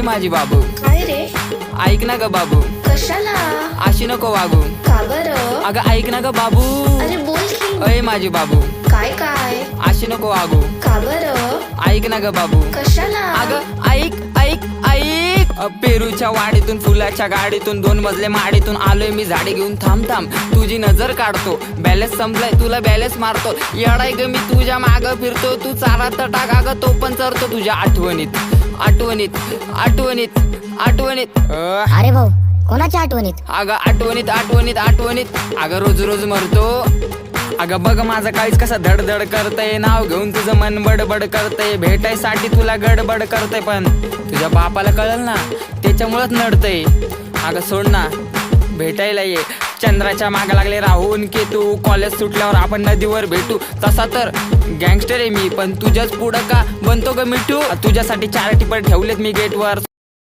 ए माझी बाबू, काय रे? ऐक ना ग बाबू, कशाला? अशी नको वागू. का बरं? अगं ऐक ना ग बाबू, अरे बोल की. ए माझी बाबू, काय काय? अशी नको वागू. का बरं? ऐक ना ग बाबू, कशाला? अगं ऐक ऐक ऐक. पेरूच्या वाडीतून फुलाच्या गाडीतून 2 मजले माडीतून आलोय मी झाडे घेऊन. थांब थांब तुझी नजर काढतो, बॅलेन्स संपलाय तुला बॅलेन्स मारतो. येडाय ग मी तुझ्या माग फिरतो, तू चारा तर टाका ग तो पण चरतो तुझ्या आठवणीत आठवणीत आठवणीत आठवणीत. अरे भाऊ, कोणाच्या आठवणीत? अगं आठवणीत आठवणीत आठवणीत. अगं रोज रोज मरतो. अगं बघ माझं काळीच कसं धडधड करतय, नाव घेऊन तुझं मन बडबड करतय, भेटायसाठी तुला गडबड करतय, पण तुझ्या बापाला कळल ना त्याच्यामुळेच नडतय. अगं सोड ना, भेटायला ये. चंद्राच्या मागे लागले राहून केतू, कॉलेज सुटल्यावर आपण नदीवर भेटू. तसा तर गँगस्टर आहे मी, पण तुझ्याच पुढं का बनतो ग मिठू. तुझ्यासाठी 4 टिपर ठेवलेत मी गेटवर.